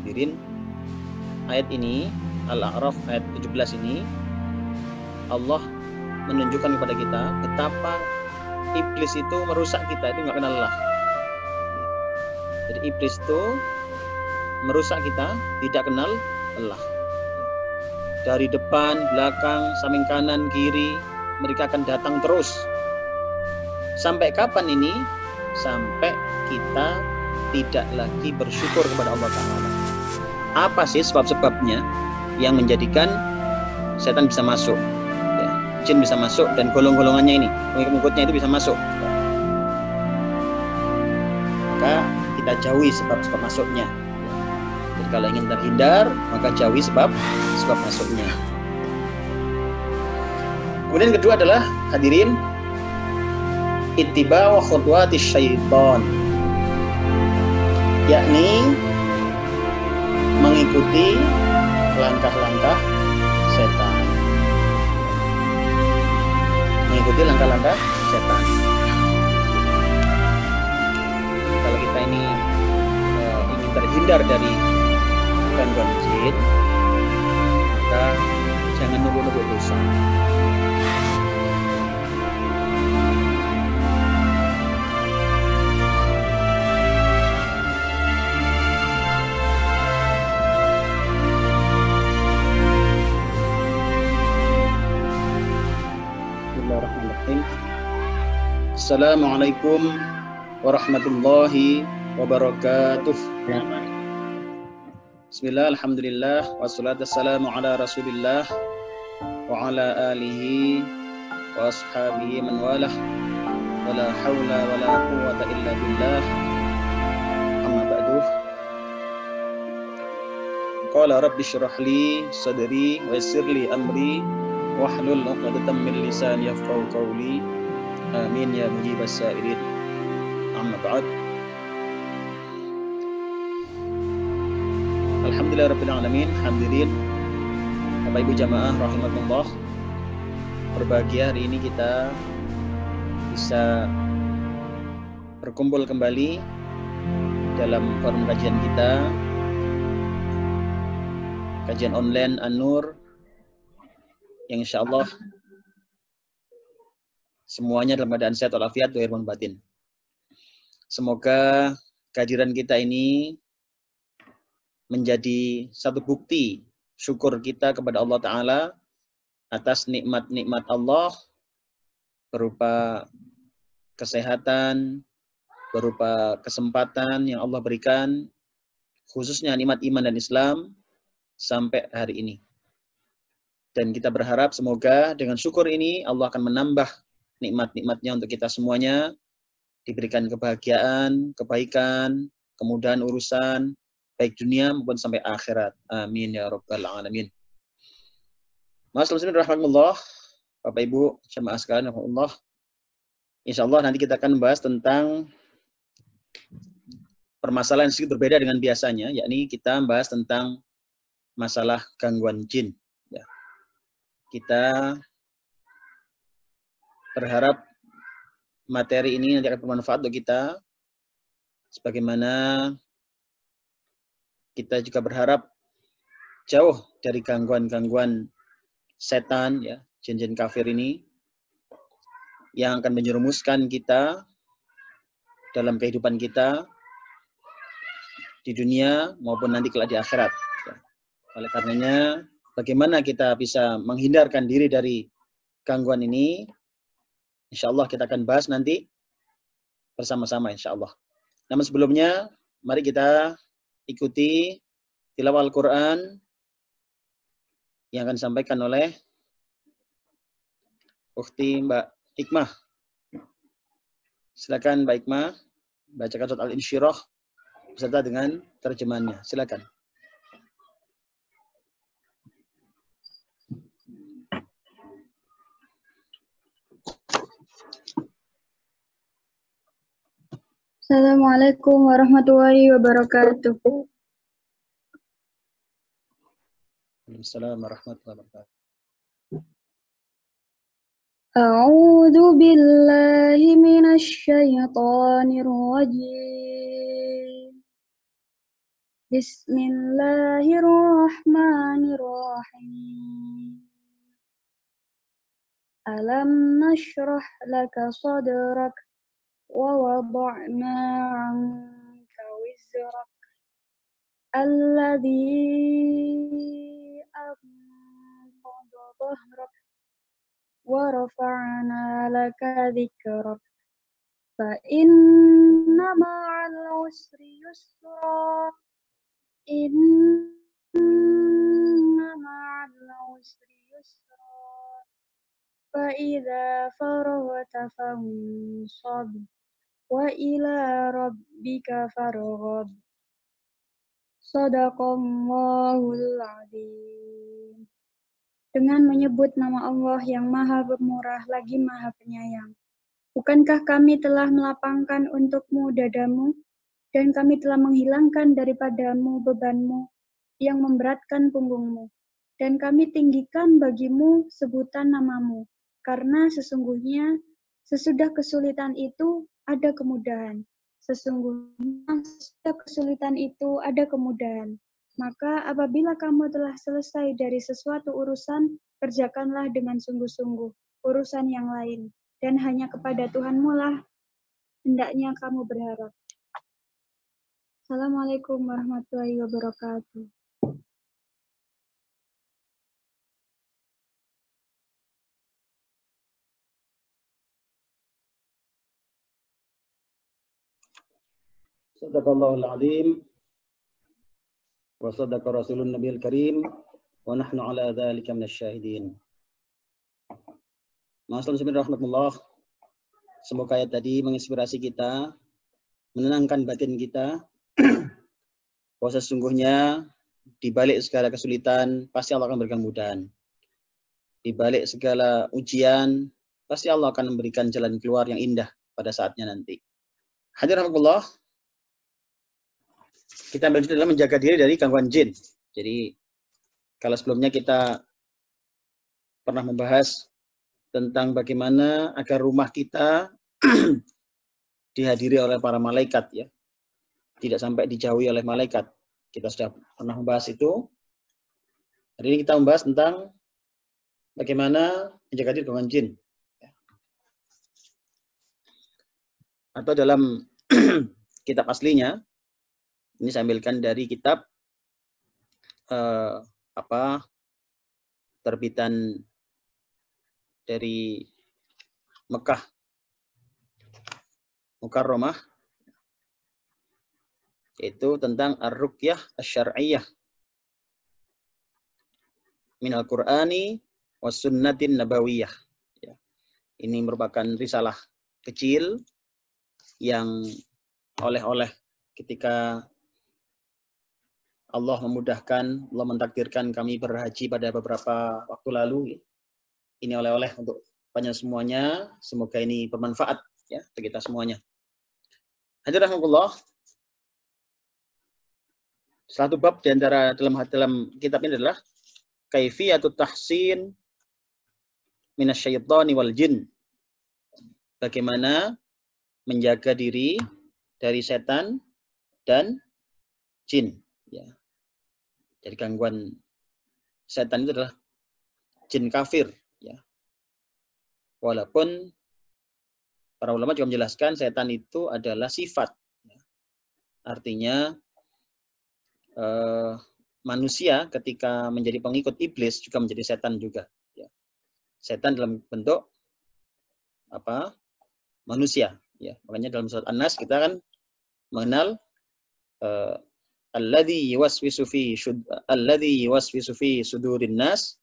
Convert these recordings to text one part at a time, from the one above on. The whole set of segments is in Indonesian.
hadirin, ayat ini Al-A'raf ayat 17 ini Allah menunjukkan kepada kita betapa iblis itu merusak kita, itu nggak kenal lelah. Jadi iblis itu merusak kita, tidak kenal lelah. Dari depan, belakang, samping kanan, kiri, mereka akan datang terus. Sampai kapan ini? Sampai kita tidak lagi bersyukur kepada Allah Ta'ala. Apa sih sebab-sebabnya yang menjadikan setan bisa masuk? Ya, jin bisa masuk dan golong-golongannya ini, pengikut-pengikutnya itu bisa masuk. Maka kita jauhi sebab-sebab masuknya. Jadi kalau ingin terhindar, maka jauhi sebab masuknya. Kemudian kedua adalah hadirin, ittiba wa khutwati syaitan, yakni mengikuti langkah-langkah setan. Mengikuti langkah-langkah setan. Kalau kita ini ingin terhindar dari gangguan jin, maka jangan nunggu-nunggu dosa. Bismillahirrahmanirrahim. Assalamualaikum warahmatullahi wabarakatuh. Bismillah, alhamdulillah, wassalatu wassalamu ala rasulillah wa ala alihi wa ashabihi man walah, wa la hawla wa la quwwata illa billah, amma ba'du. Qala rabbi syrah li sadri wa yassir li amri wahlul 'uqdatam min lisani yafqahu qawli, amin ya mujibas sa'irin, amma ba'd. Alhamdulillah rabbil alamin. Hadirin Bapak Ibu jamaah rahimakumullah, berbahagia hari ini kita bisa berkumpul kembali dalam forum kajian kita, kajian online An-Nur, yang insyaallah semuanya dalam keadaan sehat walafiat zahir dan batin. Semoga kehadiran kita ini menjadi satu bukti syukur kita kepada Allah Ta'ala atas nikmat-nikmat Allah berupa kesehatan, berupa kesempatan yang Allah berikan, khususnya nikmat iman dan Islam sampai hari ini. Dan kita berharap semoga dengan syukur ini Allah akan menambah nikmat-nikmatnya untuk kita semuanya, diberikan kebahagiaan, kebaikan, kemudahan urusan, baik dunia maupun sampai akhirat. Amin ya rabbal alamin. Mas muslimin rahmatullah, Bapak Ibu jamaah sekalian rahmatullah. Insyaallah nanti kita akan membahas tentang permasalahan sedikit berbeda dengan biasanya, yakni kita membahas tentang masalah gangguan jin. Ya. Kita berharap materi ini nanti akan bermanfaat untuk kita, sebagaimana kita juga berharap jauh dari gangguan-gangguan setan, ya, jin-jin kafir ini yang akan menjerumuskan kita dalam kehidupan kita di dunia maupun nanti kelak di akhirat. Oleh karenanya, bagaimana kita bisa menghindarkan diri dari gangguan ini, insya Allah kita akan bahas nanti bersama-sama insya Allah. Namun sebelumnya, mari kita ikuti tilawah Al-Quran yang akan disampaikan oleh Ukhti Mbak Hikmah. Silakan Mbak Hikmah, bacakan surat Al-Insyirah beserta dengan terjemahannya. Silakan. Assalamualaikum warahmatullahi wabarakatuh. Waalaikumsalam warahmatullahi wabarakatuh. A'udzu billahi minasy syaithanir rajim. Bismillahirrahmanirrahim. Alam nashrah laka sadrak wa wada'na 'anka wizrak alladhi anqadha dhahrak wa rafa'na laka dhikrak fa inna ma'al usri yusra inna ma'al usri yusra fa idza faragta fansab wa ila rabbika farghab. Shadaqallahul adzim. Dengan menyebut nama Allah yang Maha Pemurah lagi Maha Penyayang. Bukankah kami telah melapangkan untukmu dadamu, dan kami telah menghilangkan daripadamu bebanmu yang memberatkan punggungmu, dan kami tinggikan bagimu sebutan namamu, karena sesungguhnya sesudah kesulitan itu ada kemudahan. Sesungguhnya sesudah kesulitan itu ada kemudahan. Maka apabila kamu telah selesai dari sesuatu urusan, kerjakanlah dengan sungguh-sungguh urusan yang lain. Dan hanya kepada Tuhanmu lah hendaknya kamu berharap. Assalamualaikum warahmatullahi wabarakatuh. Sadaqallahul adzim wa sadaqa rasulun nabiyil karim wa nahnu ala dzalika minasyahidin. Bismillahirrahmanirrahim. Semoga ayat tadi menginspirasi kita, menenangkan batin kita bahwa sesungguhnya di balik segala kesulitan pasti Allah akan memberikan kemudahan. Di balik segala ujian pasti Allah akan memberikan jalan keluar yang indah pada saatnya nanti. Hadirin rahimakumullah, kita ambil adalah menjaga diri dari gangguan jin. Jadi kalau sebelumnya kita pernah membahas tentang bagaimana agar rumah kita dihadiri oleh para malaikat, ya, tidak sampai dijauhi oleh malaikat. Kita sudah pernah membahas itu. Hari ini kita membahas tentang bagaimana menjaga diri dengan jin. Atau dalam kitab aslinya, ini saya ambilkan dari kitab terbitan dari Mekah Mukarramah, yaitu tentang ar-ruqyah asy-syar'iyyah minal Qur'ani was sunnatin nabawiyah. Ya. Ini merupakan risalah kecil yang oleh-oleh ketika Allah memudahkan, Allah mentakdirkan kami berhaji pada beberapa waktu lalu. Ini oleh-oleh untuk panjang semuanya. Semoga ini bermanfaat, ya, untuk kita semuanya. Hadirin rahimakumullah. Satu bab di antara dalam kitab ini adalah kaifiyatut tahsin minasyaitani wal jin. Bagaimana menjaga diri dari setan dan jin, ya. Jadi gangguan setan itu adalah jin kafir, ya. Walaupun para ulama juga menjelaskan setan itu adalah sifat, ya. Artinya manusia ketika menjadi pengikut iblis juga menjadi setan juga, ya. Setan dalam bentuk apa? Manusia, ya. Makanya dalam surat An-Nas kita kan mengenal alladzi yuwaswisu fi sudurin nas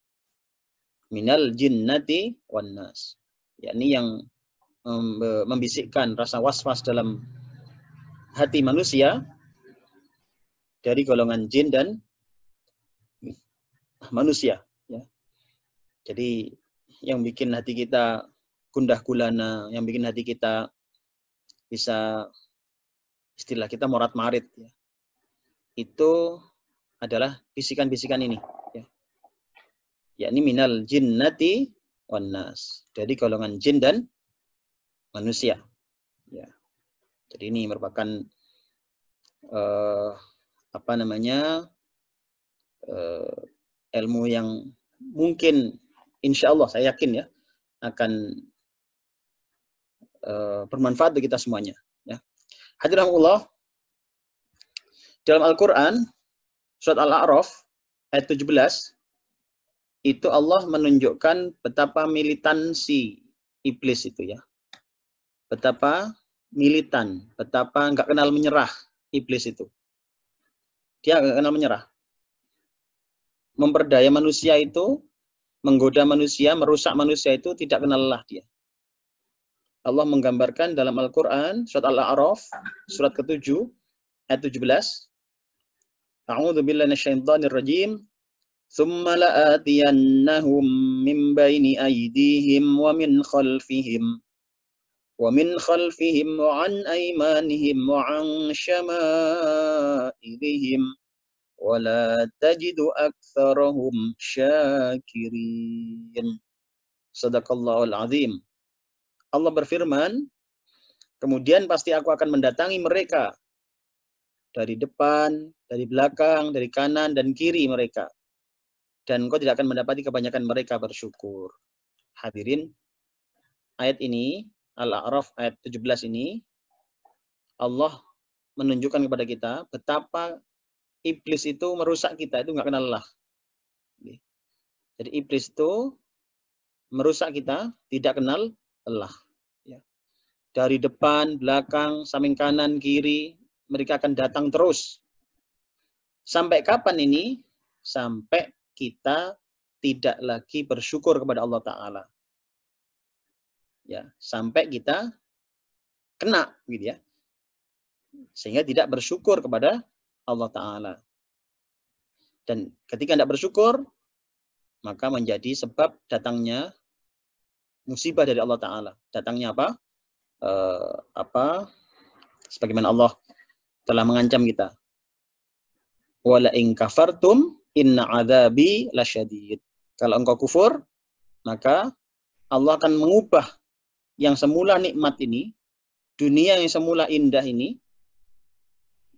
minal jinnati wan nas. Yakni yang membisikkan rasa was-was dalam hati manusia dari golongan jin dan manusia, ya. Jadi yang bikin hati kita gundah gulana, yang bikin hati kita bisa, istilah kita morat-marit, ya, itu adalah bisikan-bisikan ini, ya. Yakni minal jinnati wan nas, dari golongan jin dan manusia, ya. Jadi ini merupakan ilmu yang mungkin insya Allah saya yakin ya akan bermanfaat bagi kita semuanya. Ya. Hadirin Allah, dalam Al-Quran surat Al-A'raf ayat 17 itu Allah menunjukkan betapa militansi iblis itu ya. Betapa militan, betapa nggak kenal menyerah iblis itu. Dia nggak kenal menyerah. Memperdaya manusia itu, menggoda manusia, merusak manusia itu tidak kenal lelah dia. Allah menggambarkan dalam Al-Quran, surat Al-A'raf, surat ke-7, ayat 17. A'udzu billahi minasyaitonir rajim. Tsumma la'atiyannahum min baini aydihim wa min khalfihim wa an aymanihim wa an syama'ilihim wala tajidu aktsarahum syakirin. Shadaqallahul azim. Allah berfirman, kemudian pasti aku akan mendatangi mereka dari depan, dari belakang, dari kanan dan kiri mereka. Dan engkau tidak akan mendapati kebanyakan mereka bersyukur. Hadirin, ayat ini, Al-A'raf ayat 17 ini, Allah menunjukkan kepada kita betapa iblis itu merusak kita, itu nggak kenal lelah. Jadi iblis itu merusak kita, tidak kenal lelah. Ya. Dari depan, belakang, samping kanan, kiri, mereka akan datang terus. Sampai kapan ini? Sampai kita tidak lagi bersyukur kepada Allah Ta'ala. Ya, sampai kita kena, gitu ya. Sehingga tidak bersyukur kepada Allah Ta'ala. Dan ketika tidak bersyukur, maka menjadi sebab datangnya musibah dari Allah Ta'ala. Datangnya apa? Sebagaimana Allah telah mengancam kita. Wala in kafartum inna adzabi lasyadid. Kalau engkau kufur, maka Allah akan mengubah yang semula nikmat ini, dunia yang semula indah ini,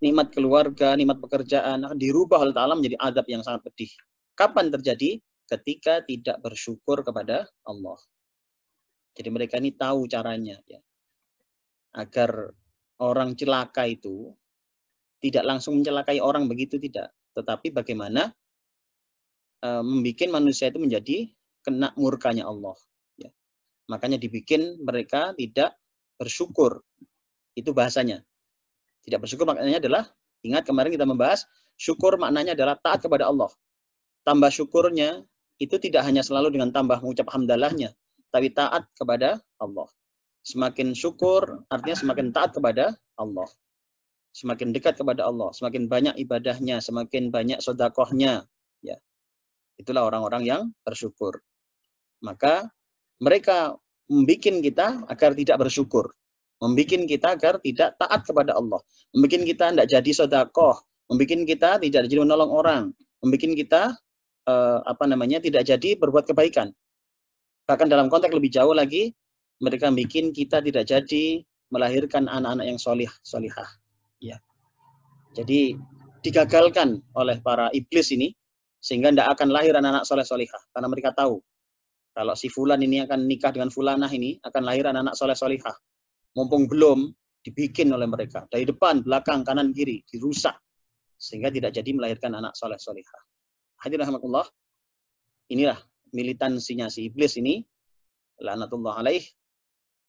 nikmat keluarga, nikmat pekerjaan, akan dirubah oleh Ta'ala menjadi azab yang sangat pedih. Kapan terjadi? Ketika tidak bersyukur kepada Allah. Jadi mereka ini tahu caranya, ya, agar orang celaka itu tidak langsung mencelakai orang begitu, tidak. Tetapi bagaimana membuat manusia itu menjadi kena murkanya Allah. Ya. Makanya dibikin mereka tidak bersyukur. Itu bahasanya. Tidak bersyukur maknanya adalah, ingat kemarin kita membahas, syukur maknanya adalah taat kepada Allah. Tambah syukurnya itu tidak hanya selalu dengan tambah mengucap hamdalahnya, tapi taat kepada Allah. Semakin syukur artinya semakin taat kepada Allah. Semakin dekat kepada Allah, semakin banyak ibadahnya, semakin banyak sedekahnya. Ya. Itulah orang-orang yang bersyukur. Maka mereka membuat kita agar tidak bersyukur. Membuat kita agar tidak taat kepada Allah. Membuat kita tidak jadi sedekah. Membuat kita tidak jadi menolong orang. Membuat kita tidak jadi berbuat kebaikan. Bahkan dalam konteks lebih jauh lagi, mereka membuat kita tidak jadi melahirkan anak-anak yang solihah. Ya. Jadi digagalkan oleh para iblis ini, sehingga tidak akan lahir anak-anak soleh-solihah. Karena mereka tahu, kalau si fulan ini akan nikah dengan fulanah ini, akan lahir anak-anak soleh-solihah. Mumpung belum, dibikin oleh mereka. Dari depan, belakang, kanan, kiri, dirusak. Sehingga tidak jadi melahirkan anak soleh-solihah. Hadirin rahimakumullah, inilah militansinya si iblis ini, laknatullah alaih.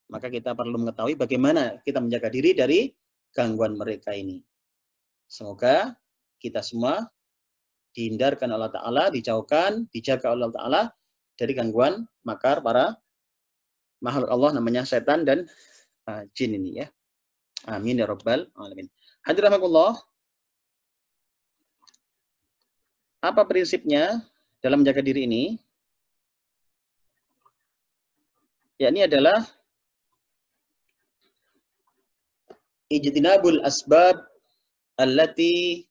Maka kita perlu mengetahui bagaimana kita menjaga diri dari gangguan mereka ini. Semoga kita semua dihindarkan Allah Ta'ala, dijauhkan, dijaga Allah Ta'ala dari gangguan makar para makhluk Allah namanya setan dan jin ini ya. Amin ya rabbal alamin. Hadirin rahimakumullah, apa prinsipnya dalam menjaga diri ini? Ya, ini adalah ijtinabul asbab allati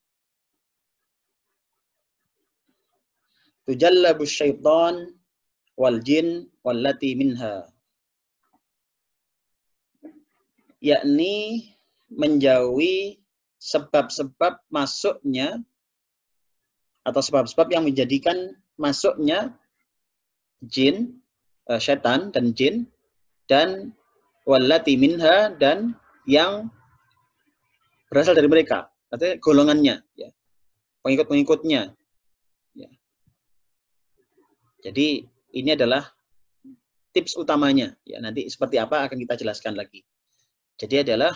tujallabu syaitan wal jin wallati minha. Yakni menjauhi sebab-sebab masuknya atau sebab-sebab yang menjadikan masuknya jin, setan dan jin, dan wallati minha, dan yang berasal dari mereka, artinya golongannya, ya, pengikut-pengikutnya. Ya. Jadi ini adalah tips utamanya. Ya, nanti seperti apa akan kita jelaskan lagi. Jadi adalah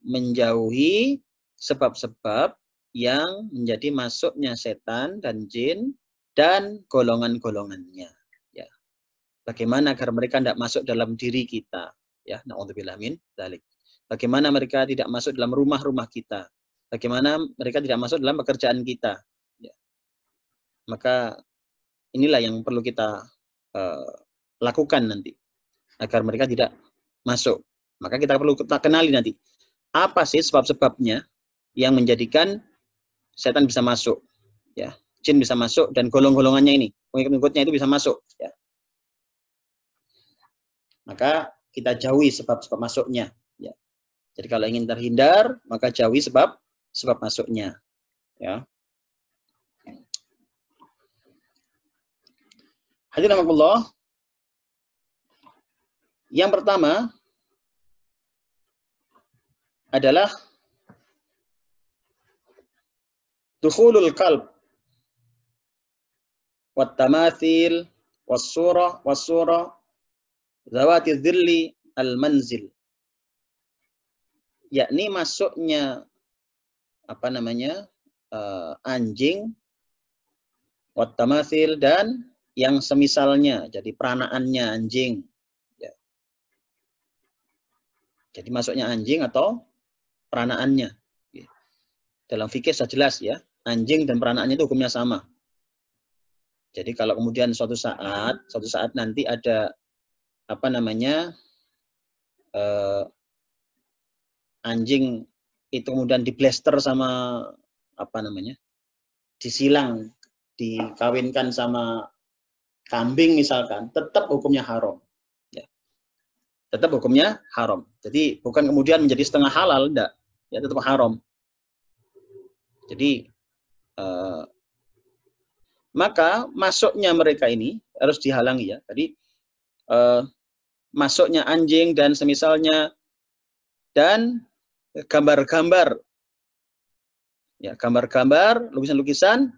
menjauhi sebab-sebab yang menjadi masuknya setan dan jin dan golongan-golongannya. Ya. Bagaimana agar mereka tidak masuk dalam diri kita? Ya, na'udzubillah min dzalik. Bagaimana mereka tidak masuk dalam rumah-rumah kita? Bagaimana mereka tidak masuk dalam pekerjaan kita? Ya. Maka inilah yang perlu kita lakukan nanti agar mereka tidak masuk. Maka kita perlu kita kenali nanti apa sih sebab-sebabnya yang menjadikan setan bisa masuk, ya, jin bisa masuk, dan golong-golongannya ini, pengikut-pengikutnya itu bisa masuk. Ya. Maka kita jauhi sebab-sebab masuknya. Ya. Jadi kalau ingin terhindar, maka jauhi sebab masuknya. Ya. Hadirin rahimakumullah. Yang pertama adalah dukhulul qalb wat tamathil was-surah zawati dhilli al-manzil. Yakni masuknya anjing, wat tamathil, dan yang semisalnya, jadi peranaannya anjing. Ya. Jadi masuknya anjing atau peranaannya. Ya. Dalam fikih sudah jelas ya, anjing dan peranaannya itu hukumnya sama. Jadi kalau kemudian suatu saat nanti ada anjing itu kemudian diblester sama disilang, dikawinkan sama kambing misalkan, tetap hukumnya haram. Ya. Tetap hukumnya haram. Jadi bukan kemudian menjadi setengah halal, enggak. Ya, tetap haram. Jadi maka masuknya mereka ini harus dihalangi ya. Jadi masuknya anjing dan semisalnya, dan gambar-gambar, ya, gambar-gambar, lukisan-lukisan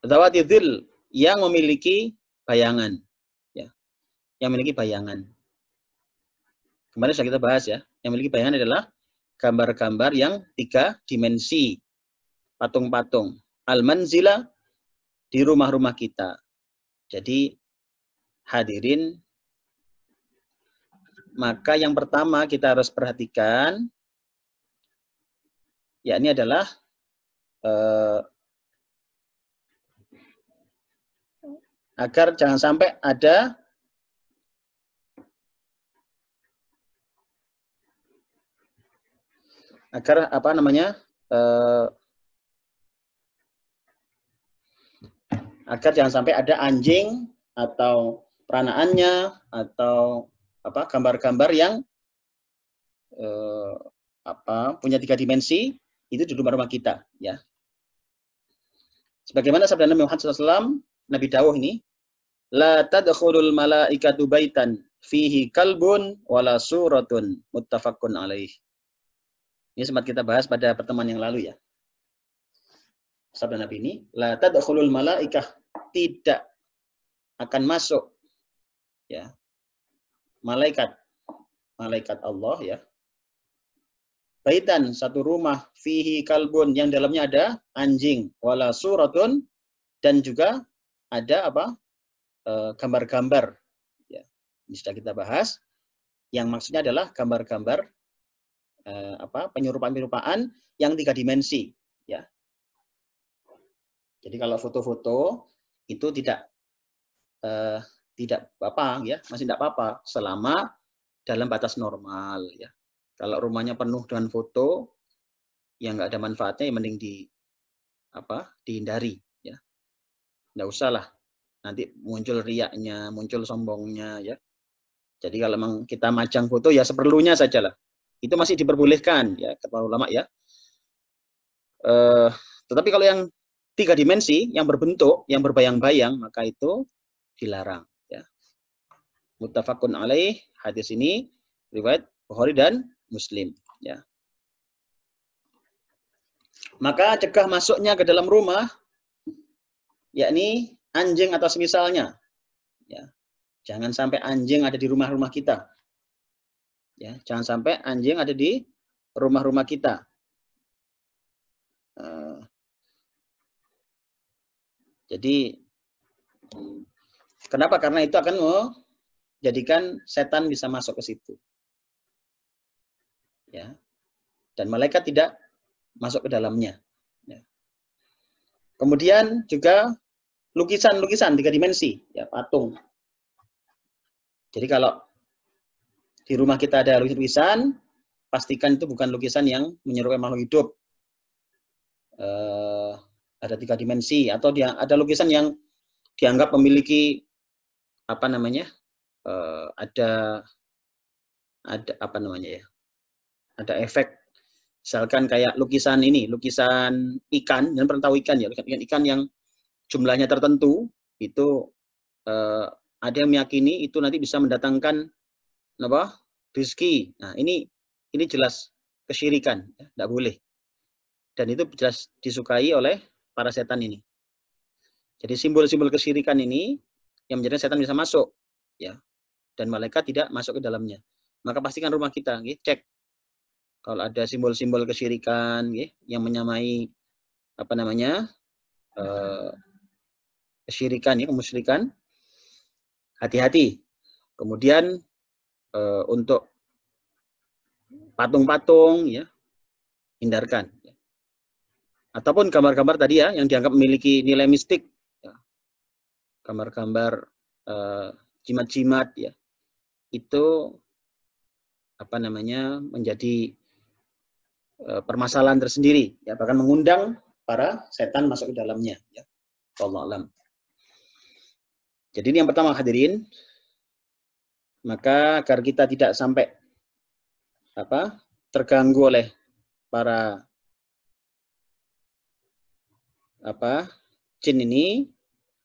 zawati dhil, yang memiliki bayangan, ya, yang memiliki bayangan. Kemarin sudah kita bahas ya, yang memiliki bayangan adalah gambar-gambar yang 3 dimensi, patung-patung, al-manzila, di rumah-rumah kita. Jadi hadirin, maka yang pertama kita harus perhatikan, yakni adalah agar jangan sampai ada agar jangan sampai ada anjing atau peranaannya atau gambar-gambar yang punya 3 dimensi itu di rumah-rumah kita, ya. Sebagaimana sabda Nabi Muhammad SAW, Nabi dawuh ini, la tadkhulul malaikatu baitan fihi kalbun wala suratun, muttafaqun alaih. Ini sempat kita bahas pada pertemuan yang lalu ya. Sabda Nabi ini, la tadkhulul malaikah, tidak akan masuk, ya, malaikat Allah, ya, baitan, satu rumah, fihi kalbun, yang dalamnya ada anjing, wala suratun, dan juga ada gambar-gambar. Ya, ini sudah kita bahas. Yang maksudnya adalah gambar-gambar penyerupaan-penyerupaan yang 3 dimensi. Ya. Jadi kalau foto-foto itu tidak apa-apa, ya, masih tidak apa-apa selama dalam batas normal. Ya. Kalau rumahnya penuh dengan foto yang nggak ada manfaatnya, yang mending dihindari. Ya. Nggak usah lah. Nanti muncul riaknya, muncul sombongnya, ya. Jadi kalau memang kita majang foto ya seperlunya saja lah. itu masih diperbolehkan ya kata ulama ya. Tetapi kalau yang 3 dimensi, yang berbentuk, yang berbayang-bayang, maka itu dilarang. Ya. Muttafaqun alaih, hadis ini riwayat Bukhari dan Muslim. Ya. Maka cegah masuknya ke dalam rumah, yakni anjing atau semisalnya. Ya. Jangan sampai anjing ada di rumah-rumah kita. Ya, jangan sampai anjing ada di rumah-rumah kita. Jadi kenapa? Karena itu akan menjadikan setan bisa masuk ke situ. Ya. Dan malaikat tidak masuk ke dalamnya. Ya. Kemudian juga lukisan-lukisan 3 dimensi, ya, patung. Jadi kalau di rumah kita ada lukisan, pastikan itu bukan lukisan yang menyerupai makhluk hidup. Ada 3 dimensi, atau ada lukisan yang dianggap memiliki apa namanya, ada apa namanya ya, ada efek. Misalkan kayak lukisan ini, lukisan ikan, jangan pernah tahu ikan ya, ikan yang jumlahnya tertentu, itu ada yang meyakini itu nanti bisa mendatangkan apa, rezeki. Nah ini jelas kesyirikan, ya, tidak boleh. Dan itu jelas disukai oleh para setan ini. Jadi simbol-simbol kesyirikan ini yang menjadikan setan bisa masuk, ya, dan malaikat tidak masuk ke dalamnya. Maka pastikan rumah kita, cek kalau ada simbol-simbol kesyirikan, yang menyamai apa namanya, kesyirikan, ya, kemusyrikan, hati-hati. Kemudian untuk patung-patung, ya, hindarkan. Ataupun gambar-gambar tadi ya yang dianggap memiliki nilai mistik, ya. Gambar-gambar jimat-jimat, ya, itu apa namanya menjadi permasalahan tersendiri, ya, bahkan mengundang para setan masuk ke dalamnya, ya. Wallahu a'lam. Jadi ini yang pertama hadirin, maka agar kita tidak sampai terganggu oleh para jin ini,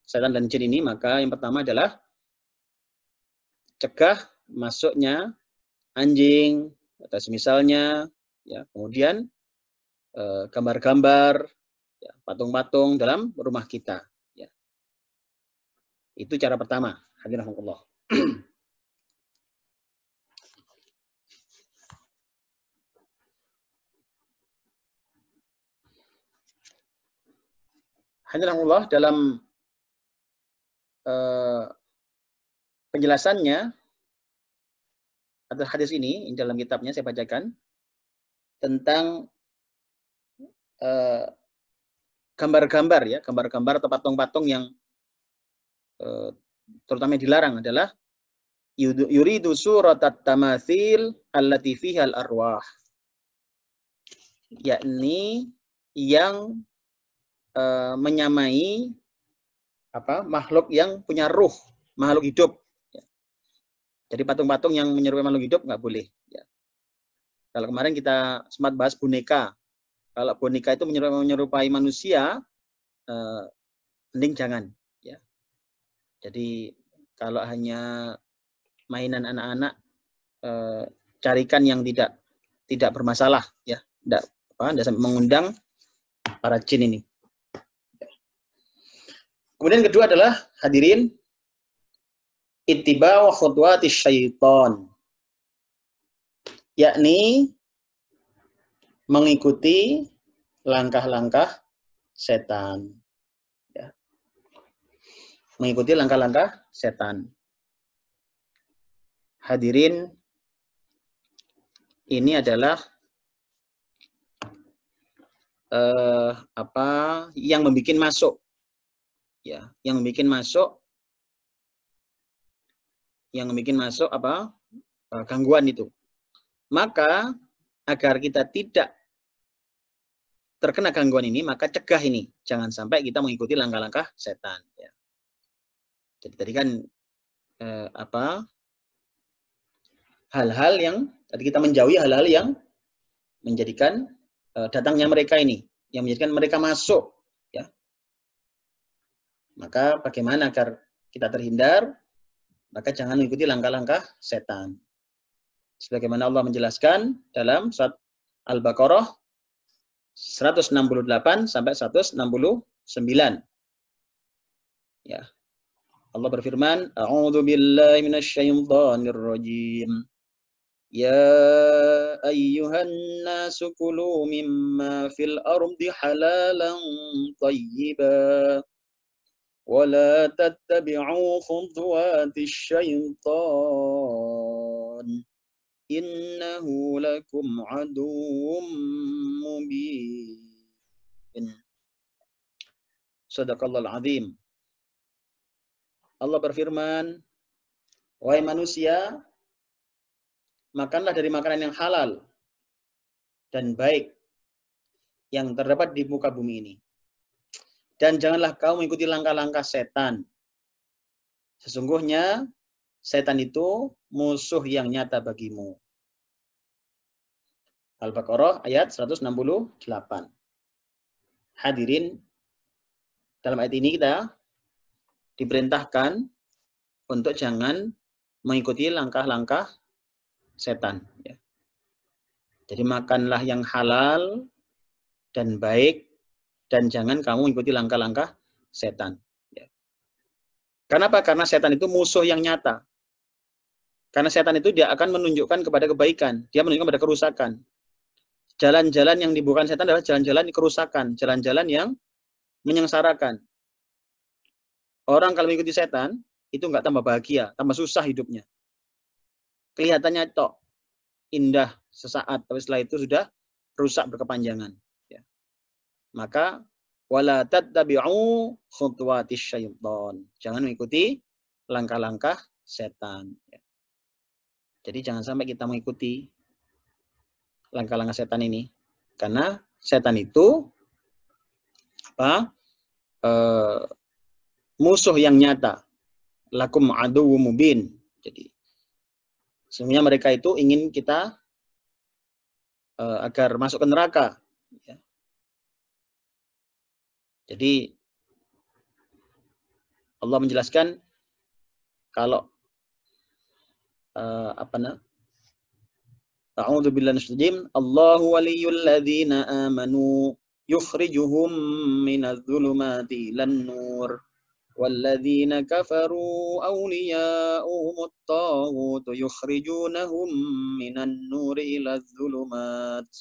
setan dan jin ini, maka yang pertama adalah cegah masuknya anjing atau semisalnya, ya, kemudian gambar-gambar, ya, patung-patung dalam rumah kita, ya. Itu cara pertama. Alhamdulillah. Alhamdulillah dalam penjelasannya atau hadis ini dalam kitabnya saya bacakan tentang gambar-gambar, ya, gambar-gambar atau patung-patung yang terutama yang dilarang adalah yuridu suratat tamatsil allati fiha al-arwah, yakni yang menyamai makhluk yang punya ruh, makhluk hidup. Ya. Jadi patung-patung yang menyerupai makhluk hidup nggak boleh. Ya. Kalau kemarin kita sempat bahas boneka, kalau boneka itu menyerupai manusia, mending jangan. Ya. Jadi kalau hanya mainan anak-anak, carikan yang tidak bermasalah, ya, tidak sampai mengundang para jin ini. Kemudian kedua adalah hadirin ittiba'u khutuwatis syaitan, yakni mengikuti langkah-langkah setan, ya. Mengikuti langkah-langkah setan. Hadirin, ini adalah yang membuat masuk, ya, yang membuat masuk gangguan itu. Maka agar kita tidak terkena gangguan ini, maka cegah ini, jangan sampai kita mengikuti langkah-langkah setan, ya. Jadi tadi kan hal-hal yang Jadi kita menjauhi hal-hal yang menjadikan datangnya mereka ini, yang menjadikan mereka masuk. Ya. Maka bagaimana agar kita terhindar? Maka jangan mengikuti langkah-langkah setan. Sebagaimana Allah menjelaskan dalam surat Al-Baqarah 168 sampai 169. Ya. Allah berfirman, A'udzu billahi minasyaitonir rajim. Ya ayyuhan nasu kulu mimma fil ardi halalan thayyiban wa la tattabi'u khutuwatis syaitan innahu lakum aduwwum mubin. Shadaqallahul azim. Allah berfirman, wahai manusia, makanlah dari makanan yang halal dan baik yang terdapat di muka bumi ini. Dan janganlah kau mengikuti langkah-langkah setan. Sesungguhnya setan itu musuh yang nyata bagimu. Al-Baqarah ayat 168. Hadirin, dalam ayat ini kita diperintahkan untuk jangan mengikuti langkah-langkah setan. Ya. Jadi makanlah yang halal dan baik dan jangan kamu mengikuti langkah-langkah setan. Ya. Kenapa? Karena setan itu musuh yang nyata. Karena setan itu dia akan menunjukkan kepada kebaikan, dia menunjukkan kepada kerusakan. Jalan-jalan yang dibuka setan adalah jalan-jalan kerusakan, jalan-jalan yang menyengsarakan. Orang kalau mengikuti setan itu nggak tambah bahagia, tambah susah hidupnya. Kelihatannya tok indah sesaat, tapi setelah itu sudah rusak berkepanjangan. Ya. Maka wala tattabi'u khutuwatis syaitan. Jangan mengikuti langkah-langkah setan. Ya. Jadi jangan sampai kita mengikuti langkah-langkah setan ini, karena setan itu musuh yang nyata. Lakum aduwwum mubin. Jadi sebenarnya mereka itu ingin kita agar masuk ke neraka. Ya. Jadi Allah menjelaskan kalau A'udzu billahi minasyaitonir rajim. Allahu waliyyul ladzina amanu yukhrijuhum minadh dhulumati ilan nur. وَالَّذِينَ كَفَرُوا أَوْلِيَاؤُهُمُ الطَّاغُوتُ يُخْرِجُونَهُم مِّنَ النُّورِ إِلَى الظُّلُمَاتِ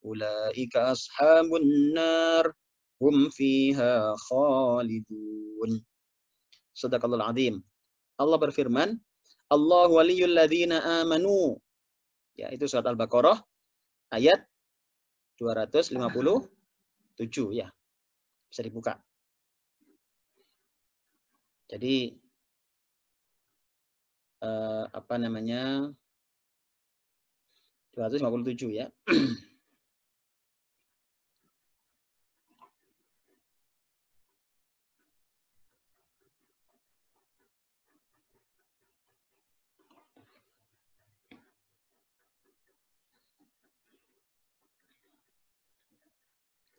أُولَئِكَ أَصْحَابُ النَّارِ هُمْ فِيهَا خَالِدُونَ. Shadaqallahul azim. Allah berfirman, Allahu waliyyul ladzina amanu. Ya, itu surat Al-Baqarah ayat 257 ya. Bisa dibuka. Jadi 257 ya.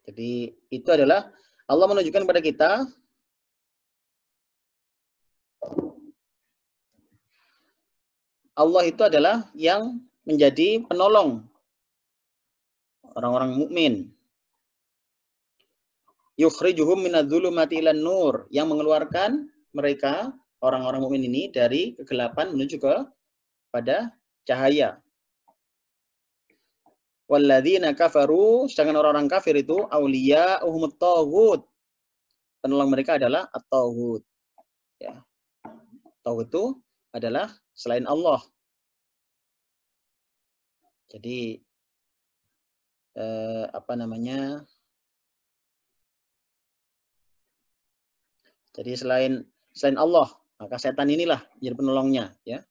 Jadi itu adalah Allah menunjukkan kepada kita Allah itu adalah yang menjadi penolong orang-orang mukmin. Yukhrijuhum minadh-dhulumati ilan nur, yang mengeluarkan mereka orang-orang mukmin ini dari kegelapan menuju pada cahaya. Walladzina kafaru, sedangkan orang-orang kafir itu auliya'uhumut taghut. Penolong mereka adalah at-taghut. Ya. Taghut itu adalah selain Allah. Jadi Jadi selain Allah, maka setan inilah jadi penolongnya, ya.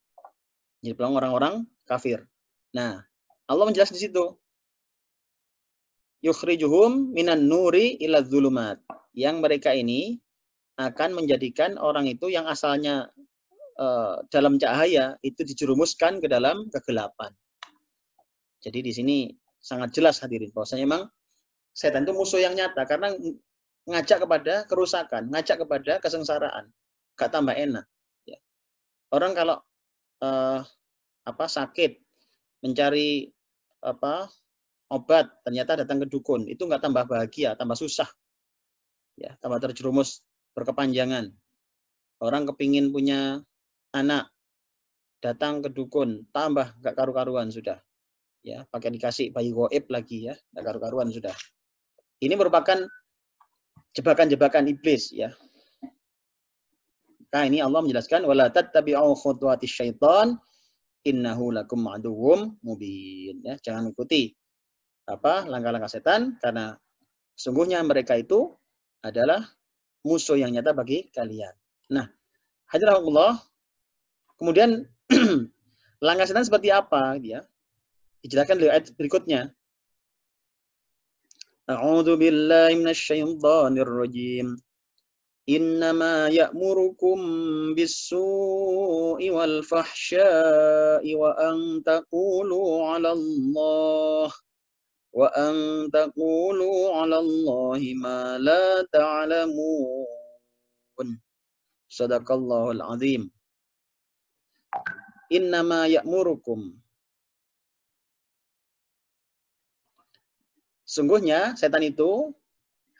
Jadi penolong orang-orang kafir. Nah, Allah menjelaskan di situ. Yukhrijuhum minan nuri ila dzulumat. Yang mereka ini akan menjadikan orang itu yang asalnya dalam cahaya itu dijerumuskan ke dalam kegelapan. Jadi di sini sangat jelas hadirin bahwasanya memang setan itu musuh yang nyata karena ngajak kepada kerusakan, ngajak kepada kesengsaraan, gak tambah enak. Ya. Orang kalau sakit mencari obat, ternyata datang ke dukun, itu nggak tambah bahagia, tambah susah, ya, tambah terjerumus berkepanjangan. Orang kepingin punya anak, datang ke dukun, tambah nggak karu-karuan sudah, ya, pakai dikasih bayi goib lagi, ya, nggak karu-karuan sudah. Ini merupakan jebakan-jebakan iblis, ya. Nah, ini Allah menjelaskan wala tattabi'u khutuwatis syaitan innahu lakum aduwwum mubin, ya, jangan ikuti langkah-langkah setan karena sungguhnya mereka itu adalah musuh yang nyata bagi kalian. Nah, hadirahullah, kemudian langkah setan seperti apa, ya? Dijelaskan di ayat berikutnya. A'udzu billahi minasyaitonir rajim. Innama ya'murukum bis-su'i wal fahsya'i wa an taqulu 'ala Allahi ma la ta'lamun. Shadaqallahul azim. Innama ya'murukum. Sungguhnya setan itu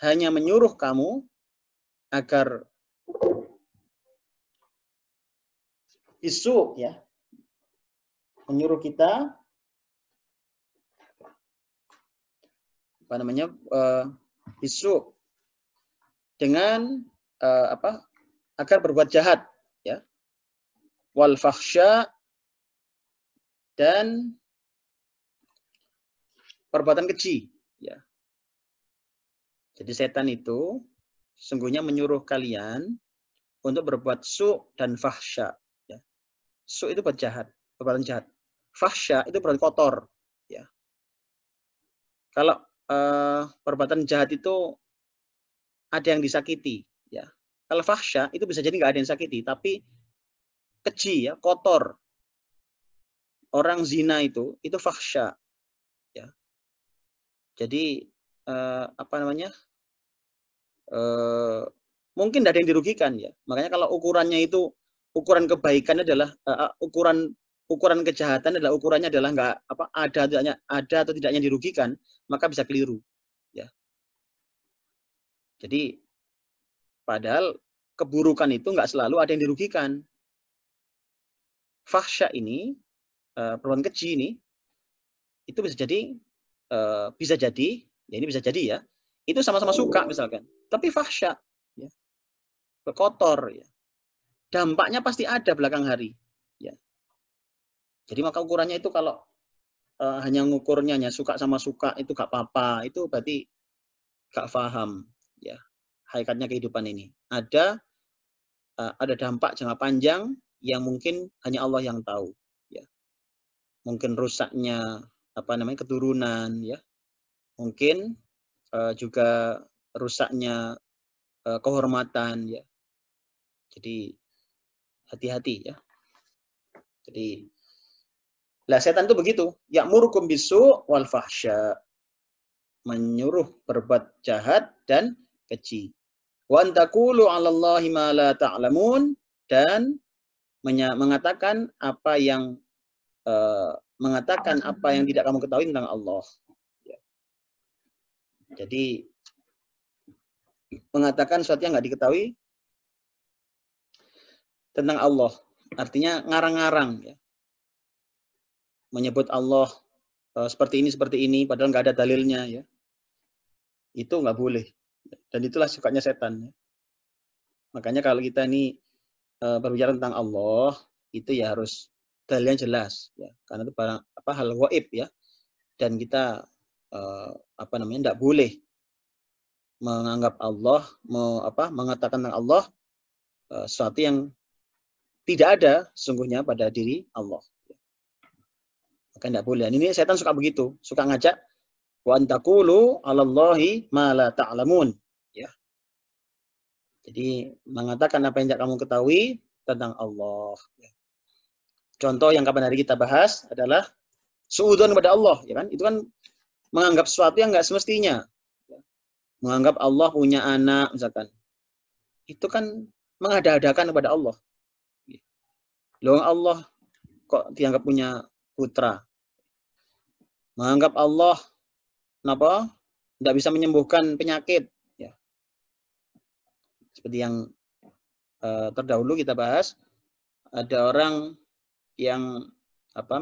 hanya menyuruh kamu agar isu, ya, menyuruh kita isu dengan agar berbuat jahat, ya, wal fahsya, dan perbuatan keji, ya. Jadi setan itu sesungguhnya menyuruh kalian untuk berbuat su dan fahsya, ya. Su itu buat jahat, perbuatan jahat. Fahsya itu berarti kotor, ya. Kalau perbuatan jahat itu ada yang disakiti, ya. Kalau fahsya itu bisa jadi nggak ada yang sakiti, tapi keji, ya, kotor. Orang zina itu fahsya, ya. Jadi mungkin tidak ada yang dirugikan, ya. Makanya kalau ukurannya itu, ukuran kebaikan adalah ukuran kejahatan adalah ukurannya adalah nggak ada atau tidaknya dirugikan, maka bisa keliru, ya. Jadi padahal keburukan itu nggak selalu ada yang dirugikan. Fahsya ini, perbuatan keji ini, itu bisa jadi ya, ini bisa jadi, ya, itu sama-sama suka misalkan, tapi fahsya, ya, kotor, ya, dampaknya pasti ada belakang hari, ya. Jadi maka ukurannya itu kalau hanya ngukurnya hanya suka sama suka itu gak apa-apa, itu berarti gak paham, ya, hakikatnya kehidupan ini. Ada dampak jangka panjang yang mungkin hanya Allah yang tahu, ya. Mungkin rusaknya keturunan, ya. Mungkin juga rusaknya kehormatan, ya. Jadi hati-hati, ya. Jadi setan itu begitu, ya'murukum bisu wal fahsya, menyuruh berbuat jahat dan keji. Wa antaqulu 'alallahi ma la ta'lamun, dan mengatakan apa yang tidak kamu ketahui tentang Allah. Ya. Jadi mengatakan sesuatu yang nggak diketahui tentang Allah, artinya ngarang-ngarang, ya. Menyebut Allah seperti ini, padahal nggak ada dalilnya, ya. Itu nggak boleh. Dan itulah sukanya setan, ya. Makanya kalau kita ini berbicara tentang Allah, itu ya harus dalilnya jelas, ya. Karena itu hal gaib, ya. Dan kita tidak boleh menganggap Allah, mengatakan tentang Allah sesuatu yang tidak ada sungguhnya pada diri Allah. Maka tidak boleh. Ini setan suka begitu, suka ngajak wa antaqulu 'alallahi ma la ta'lamun, ya. Jadi mengatakan apa yang tidak kamu ketahui tentang Allah. Contoh yang kapan hari kita bahas adalah suudzon kepada Allah, ya kan? Itu kan menganggap sesuatu yang nggak semestinya. Menganggap Allah punya anak, misalkan. Itu kan mengada-adakan kepada Allah. Loh, Allah kok dianggap punya putra? Menganggap Allah kenapa? Tidak bisa menyembuhkan penyakit. Ya. Seperti yang terdahulu kita bahas, ada orang yang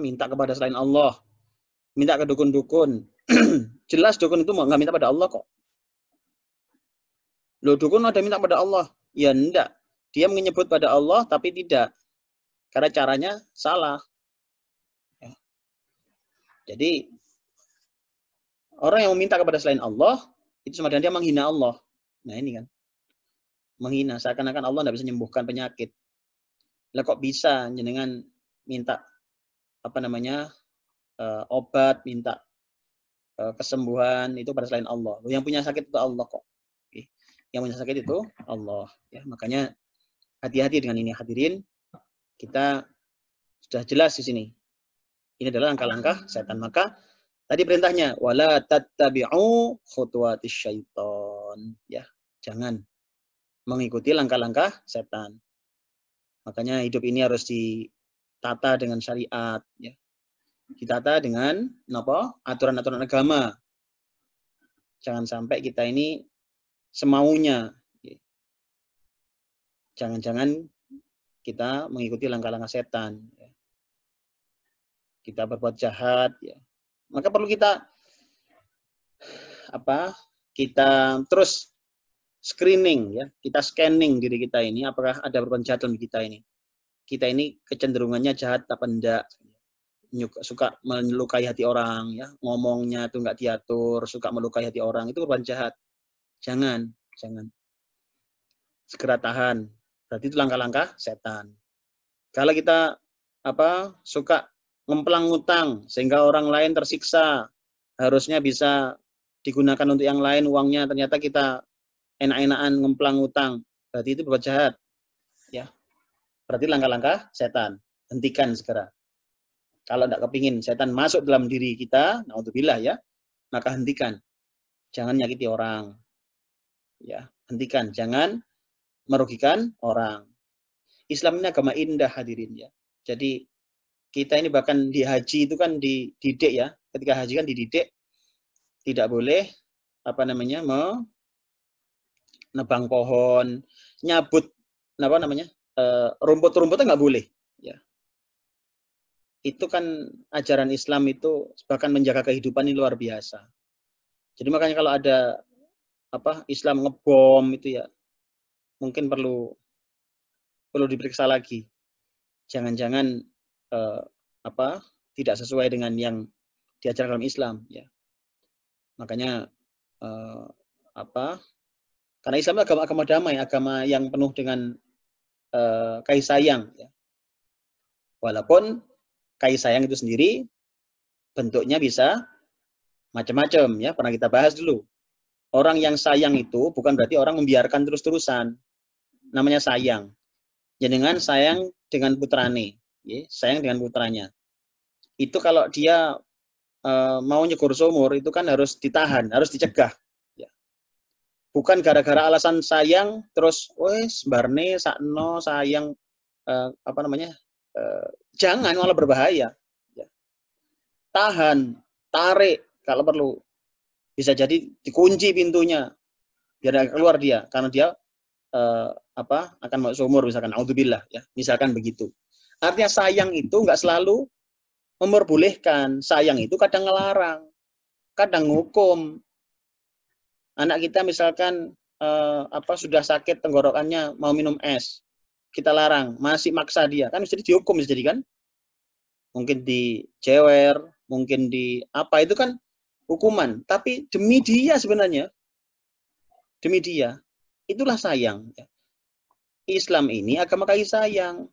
minta kepada selain Allah, minta ke dukun-dukun. Jelas dukun itu nggak minta pada Allah kok. Loh, dukun ada minta pada Allah? Ya enggak. Dia menyebut pada Allah tapi tidak. Karena caranya salah. Ya. Jadi orang yang meminta kepada selain Allah itu sama dengan dia menghina Allah. Nah ini kan. Menghina. Seakan-akan Allah tidak bisa menyembuhkan penyakit. Lah kok bisa jenengan minta obat, minta kesembuhan itu pada selain Allah. Yang punya sakit itu Allah kok. Yang punya sakit itu Allah. Ya, makanya hati-hati dengan ini hadirin. Kita sudah jelas di sini. Ini adalah langkah-langkah setan. Maka tadi perintahnya wala tattabi'u khutuwatis syaiton. Ya, jangan mengikuti langkah-langkah setan. Makanya hidup ini harus ditata dengan syariat, ya. Ditata dengan aturan-aturan agama. Jangan sampai kita ini semaunya. Jangan-jangan kita mengikuti langkah-langkah setan. Kita berbuat jahat. Ya. Maka perlu kita terus screening, ya. Kita scanning diri kita ini, apakah ada perbuatan jahat dalam kita ini. Kita ini kecenderungannya jahat apa enggak. Suka melukai hati orang, ya, ngomongnya tuh nggak diatur, suka melukai hati orang, itu perbuatan jahat. Jangan. Segera tahan. Berarti itu langkah-langkah setan. Kalau kita suka ngemplang utang sehingga orang lain tersiksa, harusnya bisa digunakan untuk yang lain uangnya, ternyata kita enak-enakan ngemplang utang, berarti itu berbuat jahat. Ya. Berarti langkah-langkah setan. Hentikan segera. Kalau tidak kepingin setan masuk dalam diri kita, naudzubillah ya, maka hentikan. Jangan nyakiti orang. Ya, hentikan. Jangan merugikan orang. Islam ini agama indah hadirin ya. Jadi kita ini bahkan di haji itu kan dididik ya. Ketika haji kan dididik tidak boleh menebang pohon, nyabut rumput-rumputnya nggak boleh. Ya. Itu kan ajaran Islam itu bahkan menjaga kehidupan ini luar biasa. Jadi makanya kalau ada Islam ngebom itu ya mungkin perlu diperiksa lagi. Jangan-jangan tidak sesuai dengan yang diajarkan dalam Islam ya. Makanya karena Islam itu agama damai, agama yang penuh dengan kasih sayang ya. Walaupun kasih sayang itu sendiri bentuknya bisa macam-macam ya, pernah kita bahas dulu. Orang yang sayang itu bukan berarti orang membiarkan terus-terusan. Namanya sayang. Jenengan sayang dengan putrane, ya, sayang dengan putranya. Itu kalau dia mau nyegur sumur itu kan harus ditahan, harus dicegah. Ya. Bukan gara-gara alasan sayang terus wes barne sakno sayang jangan, malah berbahaya. Ya. Tahan, tarik kalau perlu. Bisa jadi dikunci pintunya biar keluar dia karena dia akan masuk sumur misalkan, naudzubillah ya. Misalkan begitu. Artinya sayang itu nggak selalu memperbolehkan. Sayang itu kadang ngelarang, kadang hukum. Anak kita misalkan sudah sakit tenggorokannya mau minum es. Kita larang, masih maksa dia. Kan bisa dihukum, bisa jadi kan? Mungkin dijewer, mungkin itu kan hukuman. Tapi demi dia sebenarnya. Demi dia. Itulah sayang. Islam ini agama kasih sayang.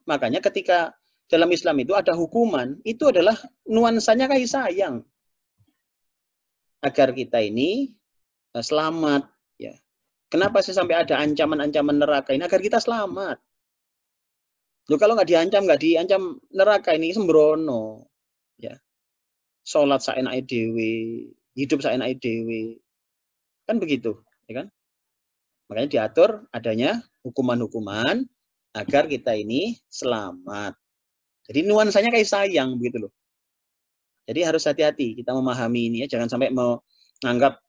Makanya ketika dalam Islam itu ada hukuman, itu adalah nuansanya kasih sayang. Agar kita ini selamat. Ya. Kenapa sih sampai ada ancaman-ancaman neraka ini? Agar kita selamat. Loh, kalau nggak diancam neraka ini sembrono. ya. Sholat saenake dhewe, hidup saenake dhewe. Kan begitu, ya kan? Makanya diatur adanya hukuman-hukuman agar kita ini selamat. Jadi nuansanya kayak sayang begitu loh. Jadi harus hati-hati kita memahami ini ya, jangan sampai menganggap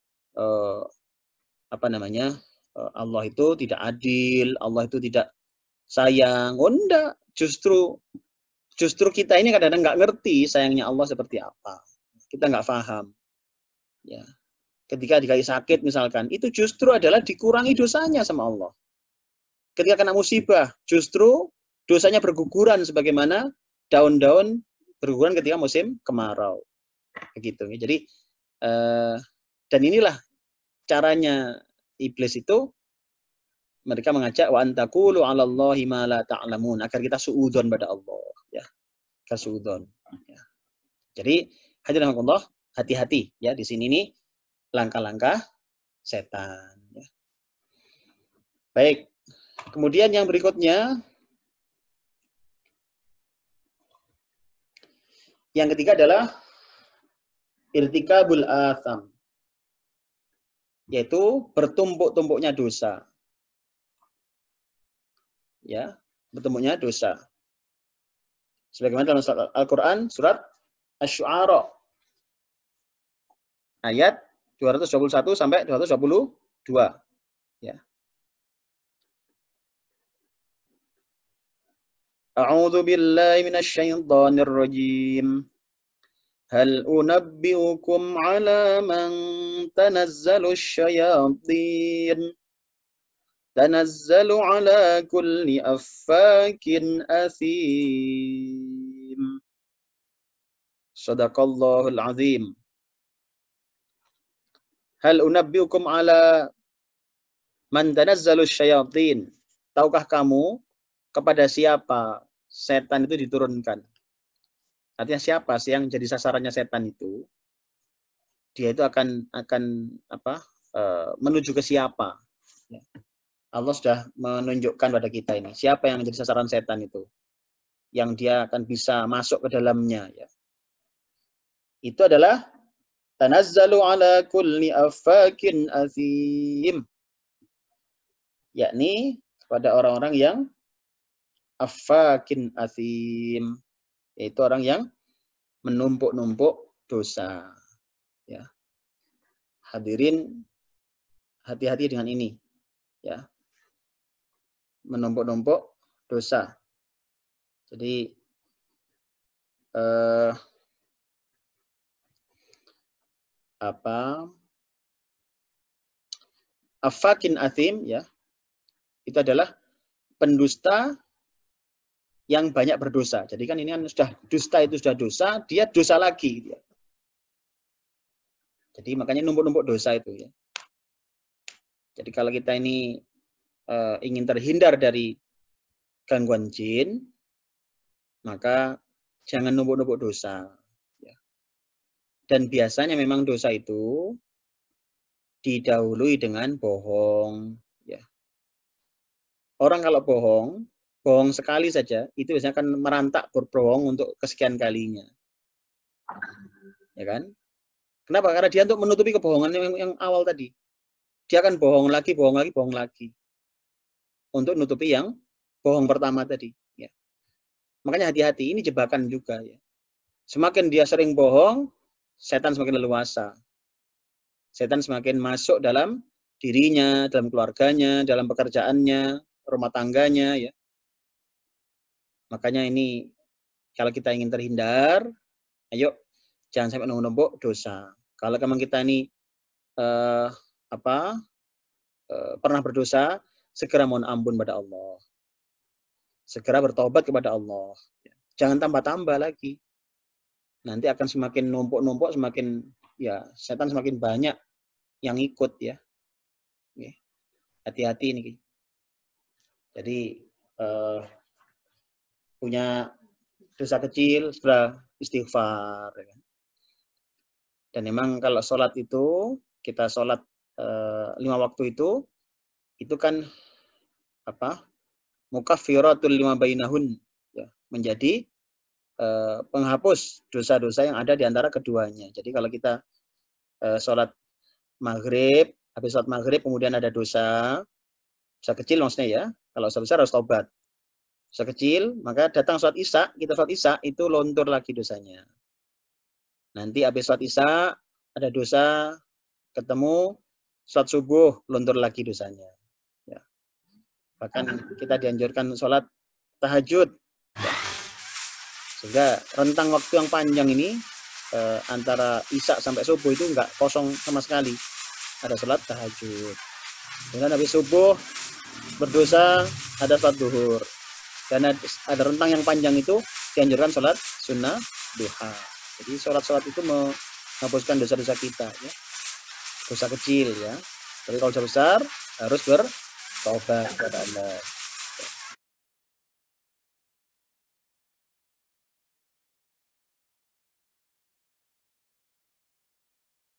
Allah itu tidak adil, Allah itu tidak sayang. Oh enggak, justru kita ini kadang-kadang nggak ngerti sayangnya Allah seperti apa. Kita nggak paham. Ya. Ketika dikasih sakit misalkan, itu justru adalah dikurangi dosanya sama Allah. Ketika kena musibah, justru dosanya berguguran sebagaimana daun-daun berguguran ketika musim kemarau. Begitu. Jadi dan inilah caranya iblis itu, mereka mengajak wa antaqulu 'alallahi ma la ta'lamun, agar kita suudzon pada Allah, ya. Kasuudzon. Ya. Jadi hadirin Allah, hati-hati ya di sini nih langkah-langkah setan, ya. Baik. Kemudian yang berikutnya, yang ketiga adalah irtikabul atham, yaitu bertumpuk-tumpuknya dosa. Ya, bertumpuknya dosa. Sebagaimana dalam Al-Qur'an surat Asy-Syu'ara ayat 221 sampai 222. Ya. A'udzu billahi minasy syaithanir rajim. Hal unabbi'ukum 'ala man tanazzalu syayatin? Tanazzalu 'ala kulli affakin athim. Shadaqallahul azim. Hal unabbi'ukum 'ala man tanazzalu syayatin? Tahukah kamu kepada siapa setan itu diturunkan? Artinya siapa sih yang jadi sasarannya setan itu? Dia itu akan menuju ke siapa? Allah sudah menunjukkan pada kita ini siapa yang menjadi sasaran setan itu, yang dia akan bisa masuk ke dalamnya. Ya. Itu adalah tanazzalu ala kulli affakin azim, yakni pada orang-orang yang affakin azim, yaitu orang yang menumpuk-numpuk dosa. Ya. Hadirin, hati-hati dengan ini. Ya. Menumpuk-numpuk dosa. Jadi affakin azim, ya, itu adalah pendusta yang banyak berdosa. Jadi kan ini kan sudah dusta, itu sudah dosa, dia dosa lagi. Ya. Jadi makanya numpuk-numpuk dosa itu. Ya. Jadi kalau kita ini ingin terhindar dari gangguan jin, maka jangan numpuk-numpuk dosa. Ya. Dan biasanya memang dosa itu didahului dengan bohong. Ya. Orang kalau bohong sekali saja, itu biasanya akan merantak berbohong untuk kesekian kalinya. Ya kan? Kenapa? Karena dia untuk menutupi kebohongan yang awal tadi. Dia akan bohong lagi, bohong lagi, bohong lagi. Untuk nutupi yang bohong pertama tadi. Ya. Makanya hati-hati, ini jebakan juga. Ya. Semakin dia sering bohong, setan semakin leluasa. Setan semakin masuk dalam dirinya, dalam keluarganya, dalam pekerjaannya, rumah tangganya. Ya. Makanya ini, kalau kita ingin terhindar, ayo jangan sampai numpuk dosa. Kalau memang kita ini pernah berdosa, segera mohon ampun pada Allah. Segera bertobat kepada Allah. Jangan tambah-tambah lagi. Nanti akan semakin numpuk-numpuk, semakin ya setan semakin banyak yang ikut ya. Hati-hati ini. Jadi punya dosa kecil, segera istighfar. Dan memang kalau sholat itu, kita sholat 5 waktu itu kan mukaffiratul lima bainahun, ya, menjadi penghapus dosa-dosa yang ada di antara keduanya. Jadi kalau kita sholat maghrib, habis sholat maghrib kemudian ada dosa kecil maksudnya ya. Kalau dosa besar harus taubat. Dosa kecil, maka datang sholat isya, kita sholat isya itu lontur lagi dosanya. Nanti habis sholat isya ada dosa, ketemu sholat subuh lontur lagi dosanya. Ya. Bahkan kita dianjurkan sholat tahajud. Ya. Sehingga rentang waktu yang panjang ini antara isya sampai subuh itu enggak kosong sama sekali. Ada sholat tahajud. Kemudian habis subuh berdosa ada sholat duhur. Dan ada rentang yang panjang itu dianjurkan sholat sunnah duha. Jadi sholat-sholat itu menghapuskan dosa-dosa kita. Ya. Dosa kecil ya. Tapi kalau dosa besar harus bertaubat kepada Allah.